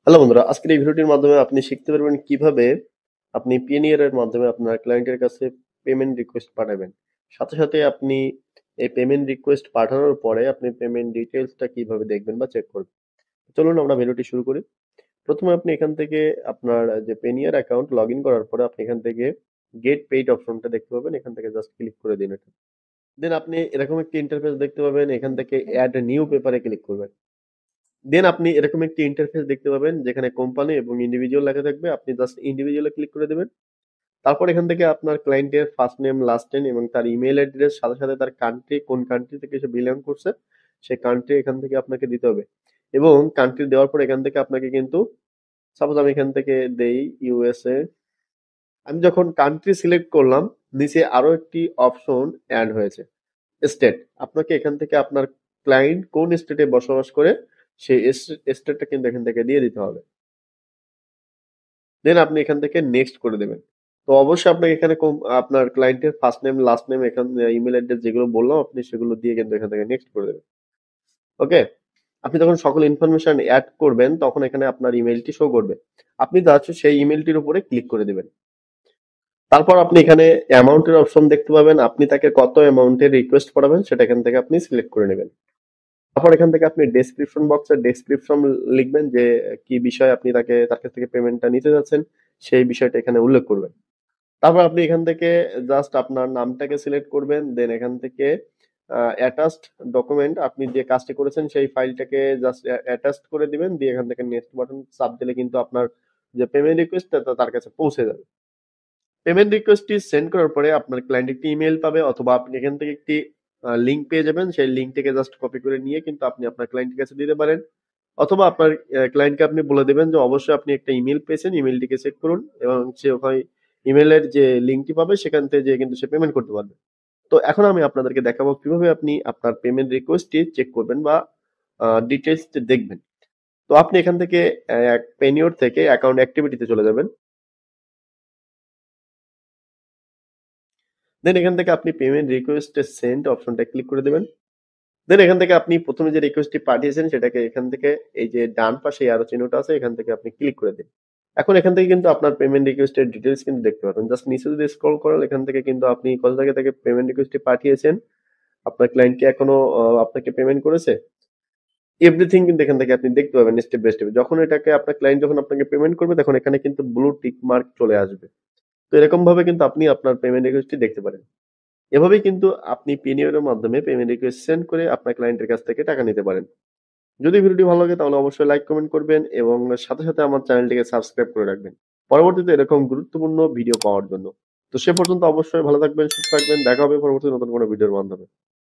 Hello বন্ধুরা, আজকের এই ভিডিওটির মাধ্যমে আপনি শিখতে পারবেন কিভাবে আপনি পিওনিয়ার এর মাধ্যমে আপনার ক্লায়েন্টের কাছে পেমেন্ট রিকোয়েস্ট পাঠাবেন। সাথে সাথে আপনি এই পেমেন্ট রিকোয়েস্ট পাঠানোর পরে আপনি পেমেন্ট ডিটেইলসটা কিভাবে দেখবেন বা চেক করবেন। চলুন আমরা ভিডিওটি শুরু করি। প্রথমে আপনি এখান থেকে আপনার যে পেনিয়ার অ্যাকাউন্ট লগ ইন করার পরে আপনি এখান থেকে গেট পেইড অপশনটা দেখতে পাবেন। এখান থেকে জাস্ট ক্লিক করে দিন এটা। দেন আপনি এরকম একটি ইন্টারফেস দেখতে পাবেন। এখান থেকে অ্যাড নিউ পেপারে ক্লিক করবেন। দেন আপনি এরকম একটি ইন্টারফেস দেখতে পাবেন যেখানে কোম্পানি এবং ইন্ডিভিজুয়াল লেখা থাকবে। আপনি জাস্ট ইন্ডিভিজুয়ালে ক্লিক করে দেবেন। তারপর এখান থেকে আপনার ক্লায়েন্টের ফার্স্ট নেম, লাস্ট নেম এবং তার ইমেইল অ্যাড্রেস, সাথে সাথে তার কান্ট্রি, কোন কান্ট্রি থেকে সে বিলং করছে সেই কান্ট্রি এখান থেকে আপনাকে দিতে হবে। এবং কান্ট্রি দেওয়ার পর এখান থেকে আপনাকে কিন্তু সাপোজ আমি এখান থেকে দেই ইউএসএ। আমি যখন কান্ট্রি সিলেক্ট করলাম, নিচে আরো একটি অপশন অ্যাড হয়েছে, স্টেট। আপনাকে এখান থেকে আপনার ক্লায়েন্ট কোন স্টেটে বসবাস করে সেই স্টেটটা কিন্তু এখান থেকে দিয়ে দিতে হবে। দেন আপনি এখান থেকে নেক্সট করে দেবেন। তো অবশ্যই আপনাকে এখানে আপনার ক্লায়েন্টের ফার্স্ট নেম, লাস্ট নেম, এখানে ইমেল অ্যাড্রেস যেগুলো বললাম আপনি সেগুলো দিয়ে কিন্তু এখান থেকে নেক্সট করে দেবেন। ওকে। আপনি যখন সকল ইনফরমেশন অ্যাড করবেন তখন এখানে আপনার ইমেলটি শো করবে। আপনি জাস্ট সেই ইমেলটির উপরে ক্লিক করে দিবেন। তারপর আপনি এখানে অ্যামাউন্টের অপশন দেখতে পাবেন। আপনি তাকে কত অ্যামাউন্টের রিকোয়েস্ট পাঠাবেন সেটা এখান থেকে আপনি সিলেক্ট করে নেবেন। তারপর এখান থেকে আপনি ডেসক্রিপশন বক্সে ডেসক্রিপশন লিখবেন যে কি বিষয় আপনি তার কাছ থেকে পেমেন্টটা নিতে যাচ্ছেন সেই বিষয়টা এখানে উল্লেখ করবেন। তারপর আপনি এখান থেকে জাস্ট আপনার নামটাকে সিলেক্ট করবেন। দেন এখান থেকে অ্যাটাচড ডকুমেন্ট, আপনি যে কাজটি করেছেন সেই ফাইলটাকে জাস্ট অ্যাটাচড করে দিবেন। দিয়ে এখান থেকে নেক্সট বাটন চাপ দিলে কিন্তু আপনার যে পেমেন্ট রিকোয়েস্টটা তার কাছে পৌঁছে যাবে। পেমেন্ট রিকোয়েস্টটি সেন্ড করার পরে আপনার ক্লায়েন্ট একটি ইমেল পাবে, অথবা আপনি এখান থেকে একটি লিঙ্ক পেয়ে যাবেন। সেই লিঙ্কটিকে জাস্ট কপি করে নিয়ে কিন্তু আপনি আপনার ক্লায়েন্টের কাছে দিতে পারেন। অথবা আপনার ক্লায়েন্টকে আপনি বলে দেবেন যে অবশ্যই আপনি একটা ইমেল পেয়েছেন, ইমেলটিকে চেক করুন, এবং সে ওখানে ইমেলের যে লিঙ্কটি পাবে সেখান থেকে যে কিন্তু সে পেমেন্ট করতে পারবে। তো এখন আমি আপনাদেরকে দেখাবো কিভাবে আপনি আপনার পেমেন্ট রিকোয়েস্টটি চেক করবেন বা ডিটেলস দেখবেন। তো আপনি এখান থেকে পেনিওর থেকে অ্যাকাউন্ট অ্যাক্টিভিটিতে চলে যাবেন। দেন এখান থেকে আপনি পেমেন্ট রিকোয়েস্ট সেন্ড অপশনটা ক্লিক করে দেবেন। দেন এখান থেকে আপনি প্রথমে যে রিকোয়েস্টটি পাঠিয়েছেন সেটাকে এখান থেকে এই যে ডান পাশে আরো চিহ্নটা আছে এখান থেকে আপনি ক্লিক করে দিন। এখন এখান থেকে কিন্তু আপনার পেমেন্ট রিকোয়েস্টের ডিটেলস কিন্তু দেখতে পাবেন। জাস্ট নিচে যদি স্ক্রল করেন এখান থেকে কিন্তু আপনি কত জায়গা থেকে পেমেন্ট রিকোয়েস্টটি পাঠিয়েছেন, আপনার ক্লায়েন্ট কি এখনো আপনাকে পেমেন্ট করেছে, এভরিথিং কিন্তু এখান থেকে আপনি দেখতে পাবেন স্টেপ বাই স্টেপ। যখন এটাকে আপনার ক্লায়েন্ট যখন আপনাকে পেমেন্ট করবে তখন এখানে কিন্তু ব্লু টিক মার্ক চলে আসবে। তো এরকম ভাবে কিন্তু আপনি আপনার পেমেন্ট রিকোয়েস্টটি দেখতে পারেন। এভাবেই কিন্তু আপনি পেনিওর এর মাধ্যমে পেমেন্ট রিকোয়েস্ট সেন্ড করে আপনার ক্লায়েন্টের কাছ থেকে টাকা নিতে পারেন। যদি ভিডিওটি ভালো লাগে তাহলে অবশ্যই লাইক কমেন্ট করবেন এবং সাথে সাথে আমার চ্যানেলটিকে সাবস্ক্রাইব করে রাখবেন পরবর্তীতে এরকম গুরুত্বপূর্ণ ভিডিও পাওয়ার জন্য। তো সে পর্যন্ত অবশ্যই ভালো থাকবেন, সুস্থ থাকবেন। দেখা হবে পরবর্তী নতুন কোনো ভিডিওর মাধ্যমে।